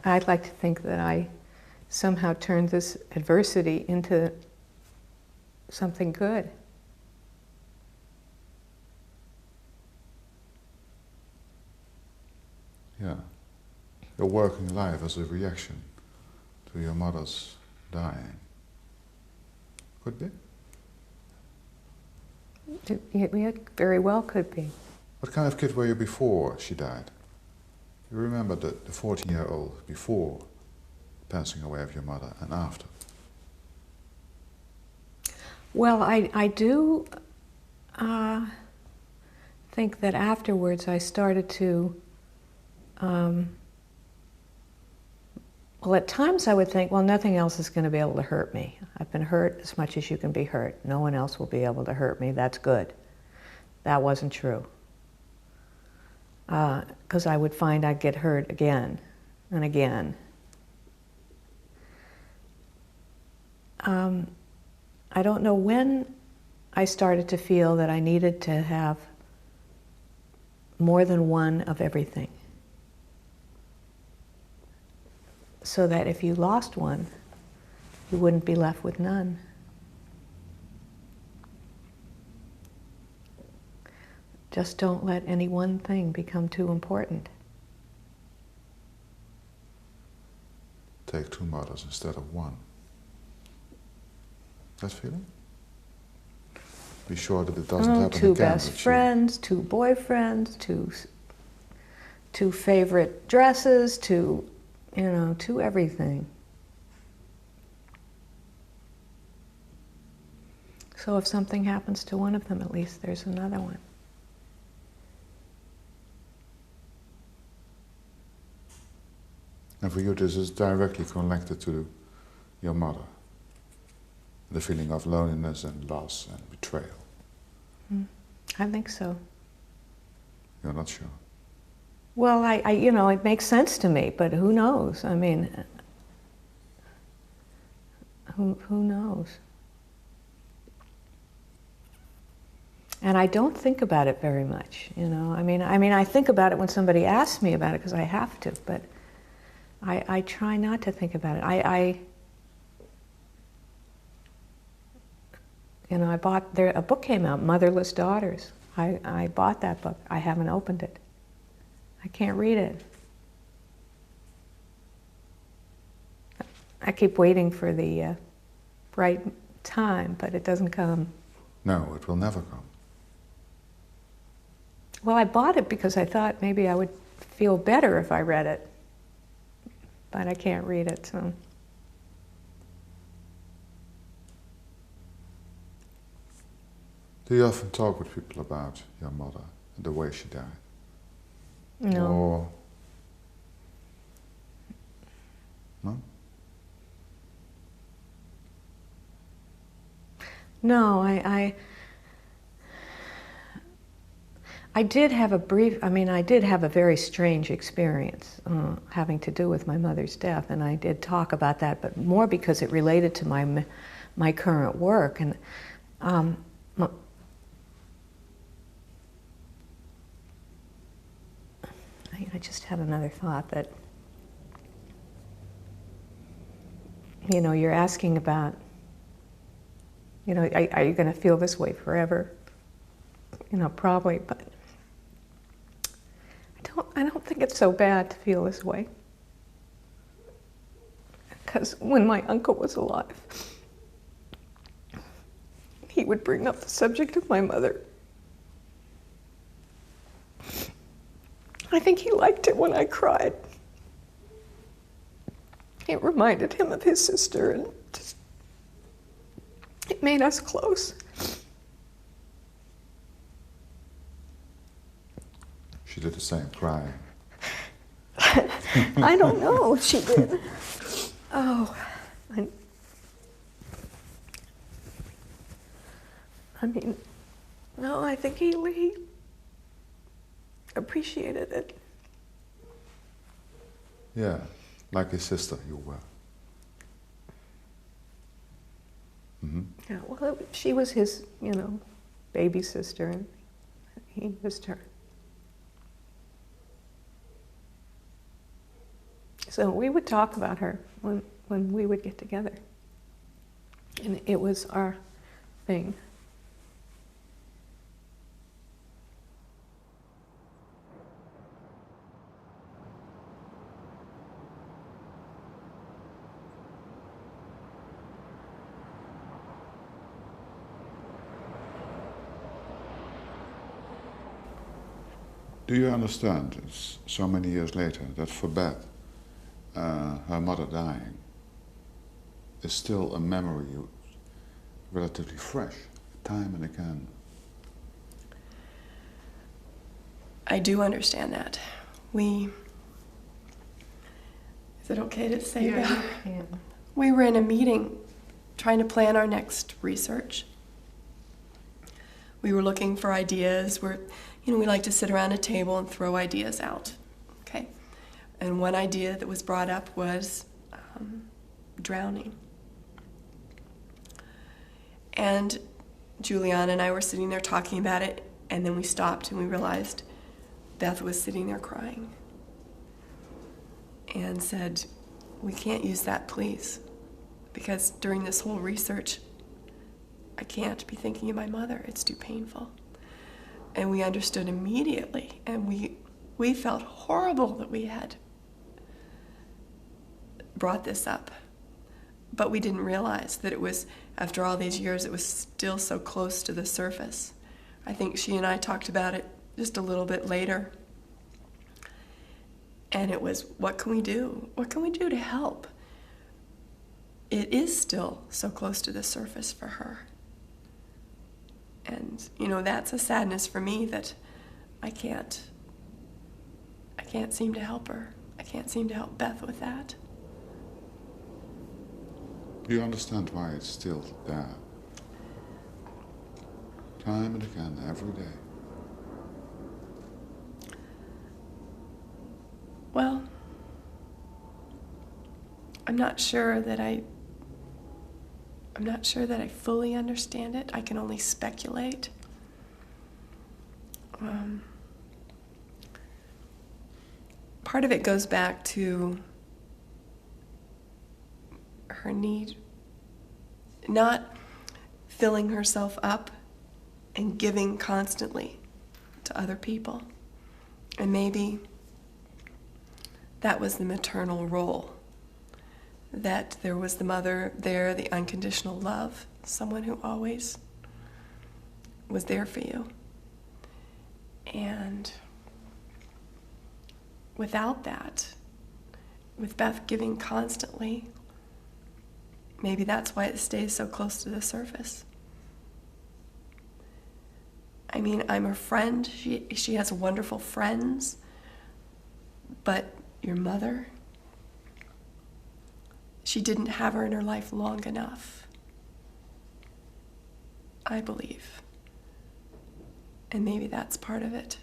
I'd like to think that I somehow turned this adversity into something good. Yeah. Your working life as a reaction to your mother's dying. Could be. It very well could be. What kind of kid were you before she died? You remember the 14-year-old before passing away of your mother and after? Well, I do think that afterwards I started to, well, at times I would think, well, nothing else is going to be able to hurt me. I've been hurt as much as you can be hurt. No one else will be able to hurt me. That's good. That wasn't true. Because I would find I'd get hurt again and again. I don't know when I started to feel that I needed to have more than one of everything. So that if you lost one, you wouldn't be left with none. Just don't let any one thing become too important. Take two mothers instead of one. That feeling? Be sure that it doesn't happen again. Two best friends, two boyfriends, two favorite dresses, two everything. So if something happens to one of them, at least there's another one. And for you, this is directly connected to your mother. The feeling of loneliness and loss and betrayal. I think so. You're not sure? Well, it makes sense to me, but who knows? I mean, who knows? And I don't think about it very much, I mean, I think about it when somebody asks me about it because I have to, but I try not to think about it. I bought, a book came out, Motherless Daughters. I bought that book. I haven't opened it. I can't read it. I keep waiting for the right time, but it doesn't come. No, it will never come. Well, I bought it because I thought maybe I would feel better if I read it. But I can't read it, so. Do you often talk with people about your mother and the way she died? No. Or... No? No, I did have I did have a very strange experience having to do with my mother's death, and I did talk about that, but more because it related to my current work. And I just had another thought that, you're asking about, are you going to feel this way forever? Probably, but I don't think it's so bad to feel this way. Because when my uncle was alive, he would bring up the subject of my mother. I think he liked it when I cried. It reminded him of his sister, and it made us close. She did the same, crying. I don't know if she did. Oh, no, I think he appreciated it. Yeah, like his sister you were. Mm-hmm. Yeah, well, she was his, baby sister, and he missed her. So we would talk about her when we would get together. And it was thing. Do you understand, it's so many years later, that for Beth, her mother dying is still a memory relatively fresh, time and again? I do understand that. Is it okay to say that? Yeah. We were in a meeting trying to plan our next research. We were looking for ideas. We like to sit around a table and throw ideas out, okay? And one idea that was brought up was drowning. And Juliana and I were sitting there talking about it, and then we stopped and we realized Beth was sitting there crying and said, "We can't use that, please, because during this whole research, I can't be thinking of my mother. It's too painful." And we understood immediately, and we felt horrible that we had brought this up. But we didn't realize that it was, after all these years, it was still so close to the surface. I think she and I talked about it just a little bit later. And it was, what can we do? What can we do to help? It is still so close to the surface for her. And, that's a sadness for me that I can't seem to help her. I can't seem to help Beth with that. Do you understand why it's still there? Time and again, every day. Well, I'm not sure that I fully understand it. I can only speculate. Part of it goes back to her need, not filling herself up and giving constantly to other people. And maybe that was the maternal role. That there was the mother there, the unconditional love, someone who always was there for you. And without that, with Beth giving constantly, maybe that's why it stays so close to the surface. I mean, I'm her friend. She has wonderful friends, but your mother, she didn't have her in her life long enough, I believe. And maybe that's part of it.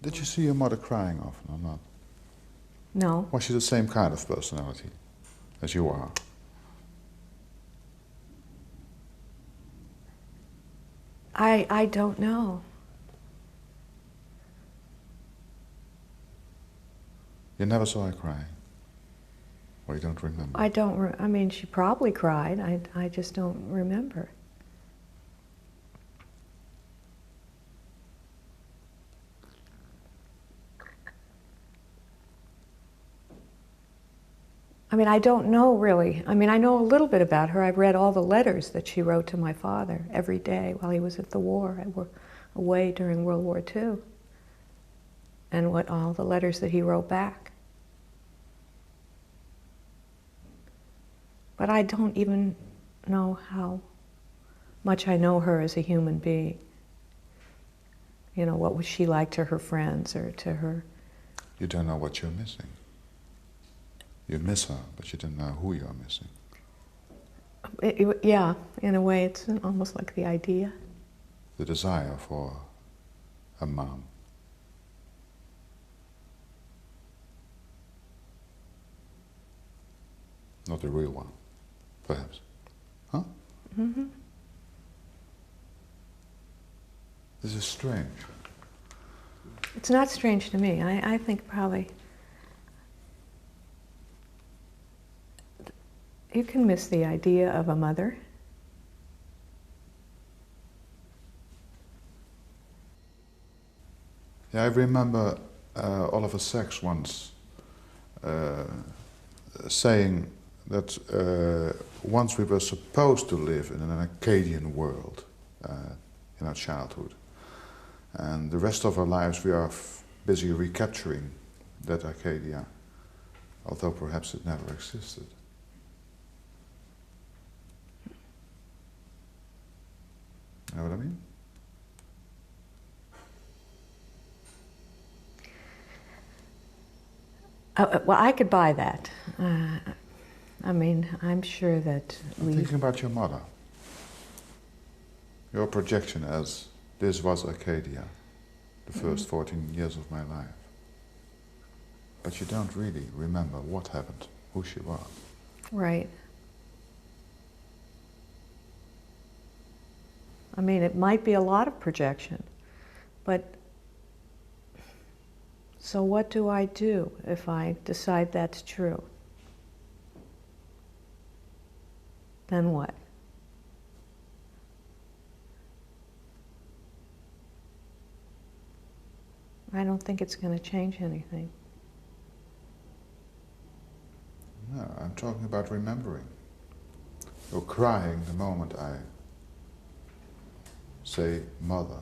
Did you see your mother crying often or not? No. Was she the same kind of personality as you are? I don't know. You never saw her crying? Or you don't remember? I mean, she probably cried. I just don't remember. I mean, I don't know really. I mean, I know a little bit about her. I've read all the letters that she wrote to my father every day while he was at the war, away during World War II. And what all the letters that he wrote back. But I don't even know how much I know her as a human being. You know, what was she like to her friends or to her? You don't know what you're missing. You miss her, but you don't know who you're missing. Yeah, in a way, it's almost like the idea. The desire for a mom. Not the real one, perhaps. Huh? Mm-hmm. This is strange. It's not strange to me. I think probably You can miss the idea of a mother. Yeah, I remember Oliver Sacks once saying that once we were supposed to live in an Acadian world in our childhood, and the rest of our lives we are busy recapturing that Acadia, although perhaps it never existed. You know what I mean? Well, I could buy that. I mean, I'm sure that I'm thinking about your mother. Your projection as this was Acadia, the first 14 years of my life. But you don't really remember what happened, who she was. Right. I mean, it might be a lot of projection, but so what do I do if I decide that's true? Then what? I don't think it's going to change anything. No, I'm talking about remembering. You're crying the moment I say mother,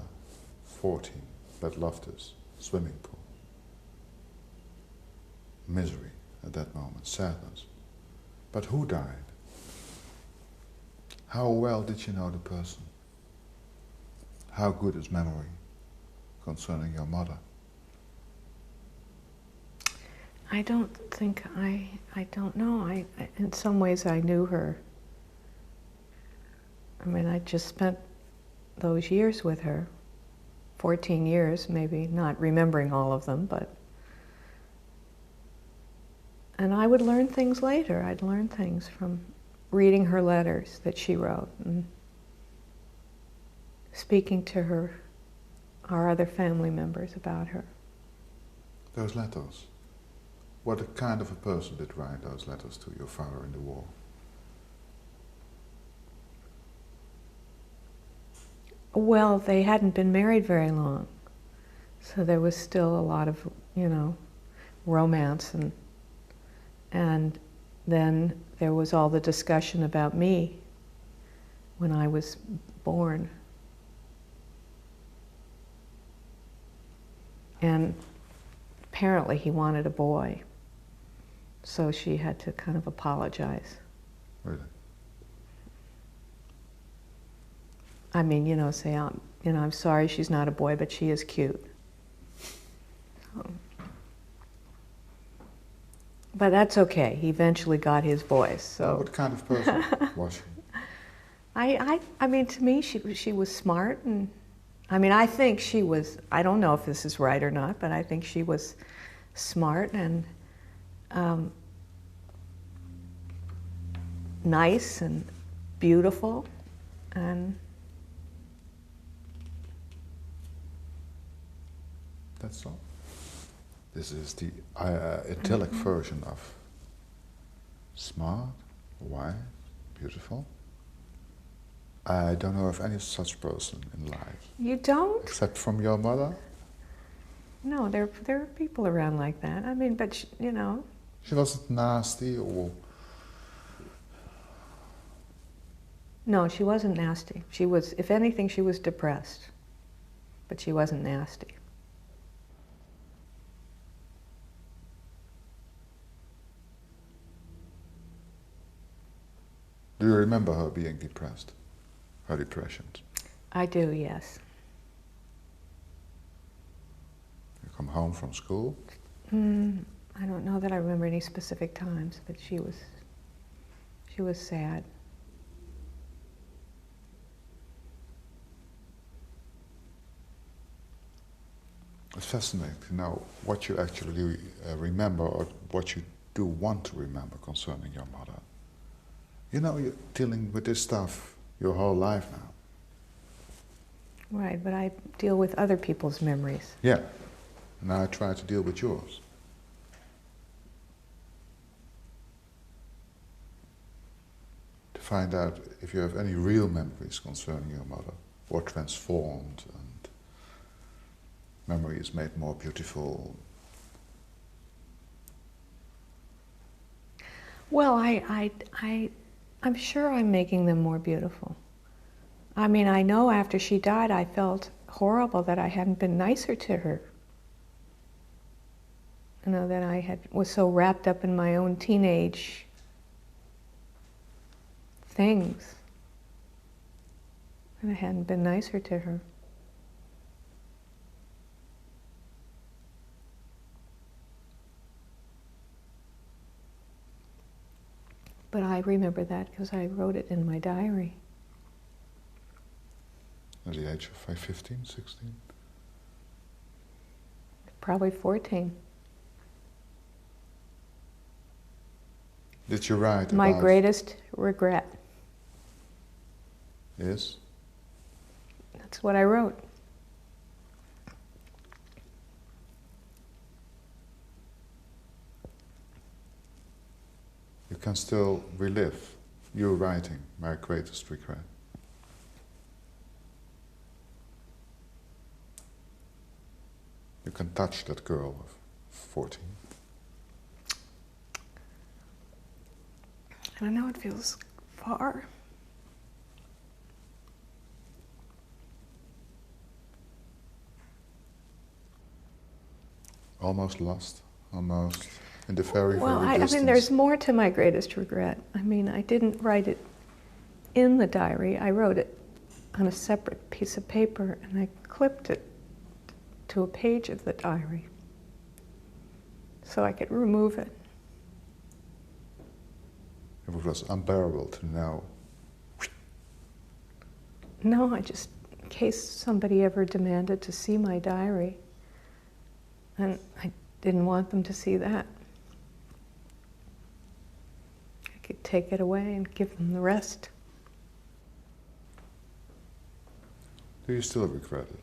14, Elizabeth Loftus, swimming pool. Misery at that moment, sadness. But who died? How well did you know the person? How good is memory concerning your mother? I don't think I don't know. In some ways I knew her. I mean, I just spent those years with her, 14 years maybe, not remembering all of them, but... And I would learn things later. I'd learn things from reading her letters that she wrote and speaking to our other family members about her. Those letters. What kind of a person did write those letters to your father in the war? Well, they hadn't been married very long, so there was still a lot of, romance, and then there was all the discussion about me when I was born. And apparently he wanted a boy, so she had to kind of apologize. Really? I mean, say, I'm sorry she's not a boy, but she is cute. So. But that's okay. He eventually got his voice. So. What kind of person was she? I mean, to me, she was smart, and I mean, I think she was. I don't know if this is right or not, but I think she was smart and nice and beautiful, and. That's all. This is the italic version of smart, wise, beautiful. I don't know of any such person in life. You don't? Except from your mother? No, there are people around like that. I mean, but She wasn't nasty or... No, she wasn't nasty. She was, if anything, she was depressed. But she wasn't nasty. Do you remember her being depressed? Her depressions? I do, yes. You come home from school? I don't know that I remember any specific times, but she was sad. It's fascinating to know what you actually remember or what you do want to remember concerning your mother. You're dealing with this stuff your whole life now. Right, but I deal with other people's memories. Yeah, and I try to deal with yours. find out if you have any real memories concerning your mother, or transformed, and memory is made more beautiful. Well, I'm sure I'm making them more beautiful. I mean, I know after she died, I felt horrible that I hadn't been nicer to her. You know, that I was so wrapped up in my own teenage things, and I hadn't been nicer to her. But I remember that because I wrote it in my diary. At the age of 15, 16? Probably 14. Did you write My about... greatest regret. Yes? That's what I wrote. You can still relive you writing my greatest regret. You can touch that girl of 14. I know it feels far. Almost lost, almost in the very, Well, very I distance. mean, there's more to my greatest regret. I mean, I didn't write it in the diary. I wrote it on a separate piece of paper, and I clipped it to a page of the diary so I could remove it. It was unbearable to know. No, I just, in case somebody ever demanded to see my diary, and I didn't want them to see that. I could take it away and give them the rest. Do you still regret it?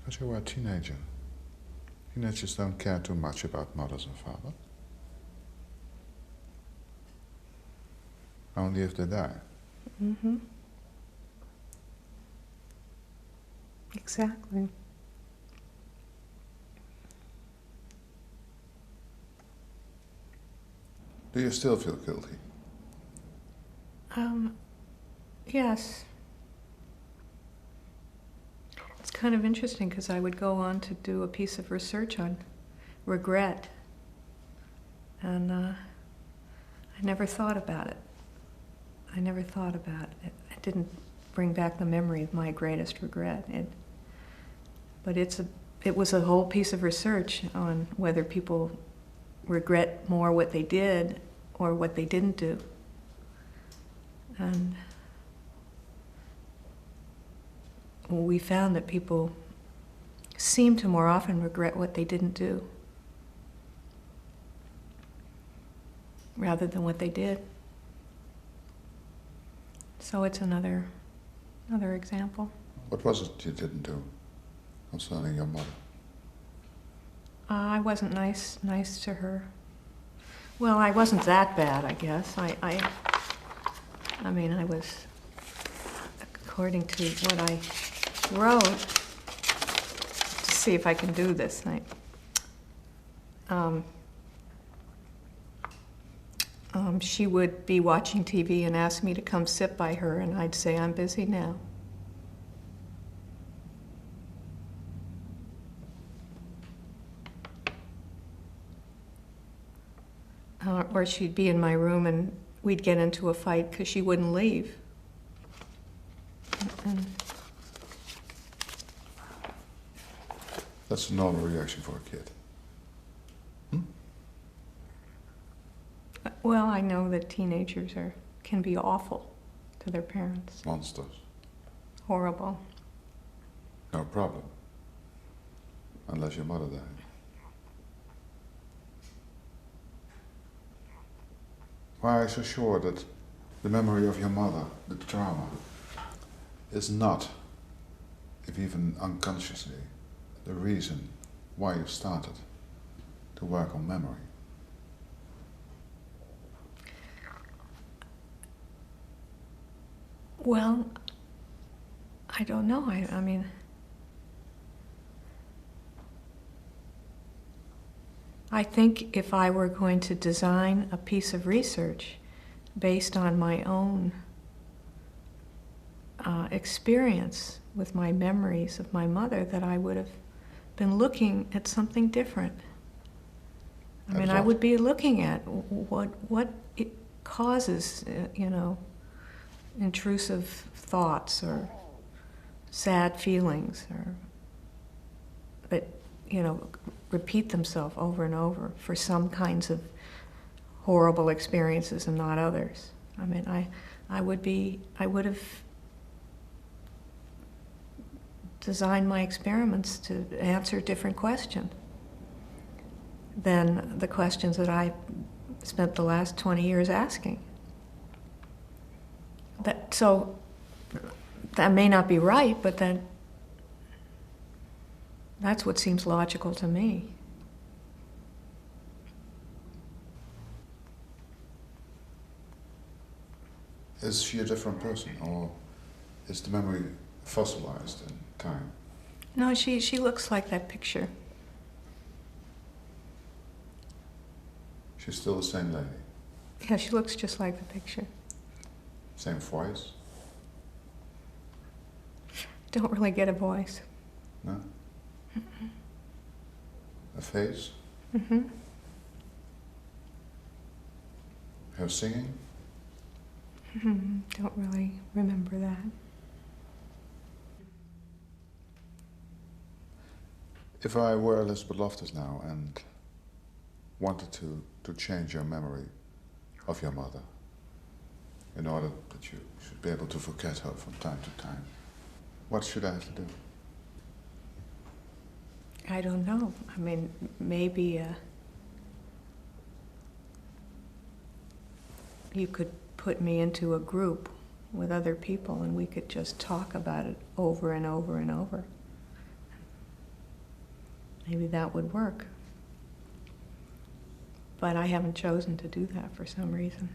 Because you were a teenager. Teenagers don't care too much about mothers and fathers. Only if they die. Mm-hmm. Exactly. Do you still feel guilty? Yes. It's kind of interesting because I would go on to do a piece of research on regret, and I never thought about it. I never thought about it. It didn't bring back the memory of my greatest regret. But it was a whole piece of research on whether people regret more what they did or what they didn't do. And we found that people seem to more often regret what they didn't do rather than what they did. So it's another example. What was it you didn't do concerning your mother? I wasn't nice to her. Well, I wasn't that bad, I guess. I mean, I was, according to what I wrote, to see if I can do this. She would be watching TV and ask me to come sit by her, and I'd say, I'm busy now. Or she'd be in my room and we'd get into a fight because she wouldn't leave. And That's a normal reaction for a kid. well, I know that teenagers can be awful to their parents. Monsters. Horrible. No problem. Unless your mother died. Why are you so sure that the memory of your mother, the trauma, is not, if even unconsciously, the reason why you started to work on memory? Well, I don't know. I mean, I think if I were going to design a piece of research based on my own experience with my memories of my mother, that I would have been looking at something different. I mean, I would be looking at what it causes, intrusive thoughts or sad feelings, or that, repeat themselves over and over for some kinds of horrible experiences and not others. I mean, I would have designed my experiments to answer different questions than the questions that I spent the last 20 years asking. So that may not be right, but that's what seems logical to me. Is she a different person, or is the memory fossilized in time? No, she looks like that picture. She's still the same lady? Yeah, she looks just like the picture. Same voice? Don't really get a voice. No? Mm-mm. A face? Mm-hmm. Her singing? Mm-hmm. Don't really remember that. If I were Elizabeth Loftus now and wanted to change your memory of your mother in order that you should be able to forget her from time to time, what should I have to do? I don't know. I mean, maybe you could put me into a group with other people and we could just talk about it over and over and over. Maybe that would work. But I haven't chosen to do that for some reason.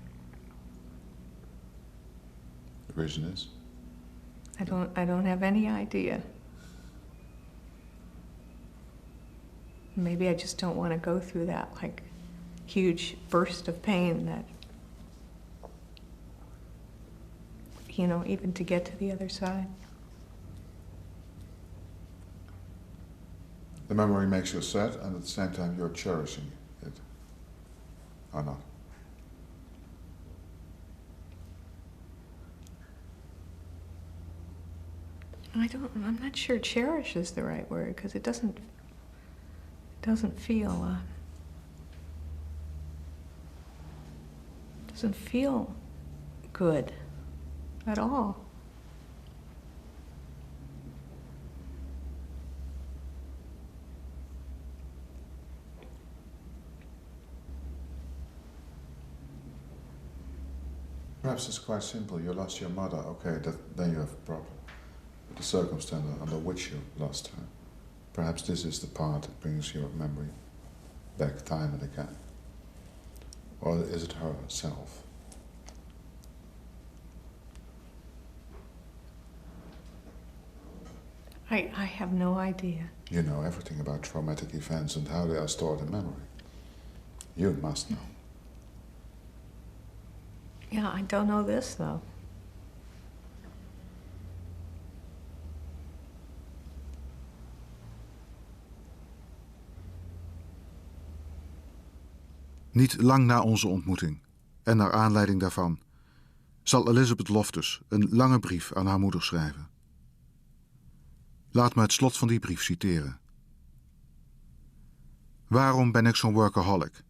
The reason is? I don't have any idea. Maybe I just don't want to go through that huge burst of pain that, even to get to the other side. The memory makes you sad, and at the same time you're cherishing it, or not? I'm not sure cherish is the right word, because it doesn't feel good at all. Perhaps it's quite simple. You lost your mother, okay, then you have a problem. But the circumstance under which you lost her, perhaps this is the part that brings your memory back time and again. Or is it herself? I have no idea. You know everything about traumatic events and how they are stored in memory. You must know. Yeah, I don't know this, though. Niet lang na onze ontmoeting, en naar aanleiding daarvan, zal Elizabeth Loftus een lange brief aan haar moeder schrijven. Laat me het slot van die brief citeren. Waarom ben ik zo'n workaholic?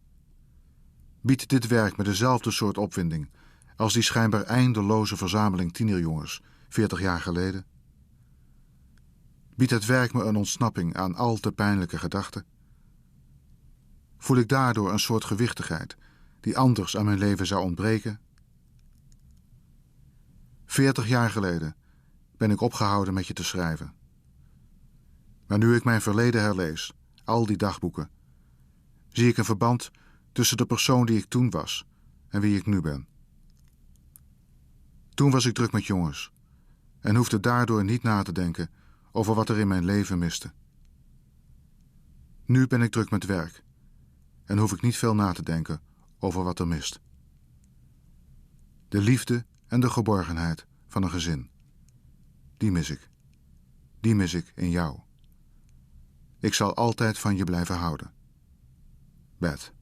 Biedt dit werk me dezelfde soort opwinding als die schijnbaar eindeloze verzameling tienerjongens 40 jaar geleden? Biedt het werk me een ontsnapping aan al te pijnlijke gedachten? Voel ik daardoor een soort gewichtigheid die anders aan mijn leven zou ontbreken? 40 jaar geleden ben ik opgehouden met je te schrijven. Maar nu ik mijn verleden herlees, al die dagboeken, zie ik een verband tussen de persoon die ik toen was en wie ik nu ben. Toen was ik druk met jongens en hoefde daardoor niet na te denken over wat er in mijn leven miste. Nu ben ik druk met werk en hoef ik niet veel na te denken over wat er mist. De liefde en de geborgenheid van een gezin, die mis ik. Die mis ik in jou. Ik zal altijd van je blijven houden. Beth.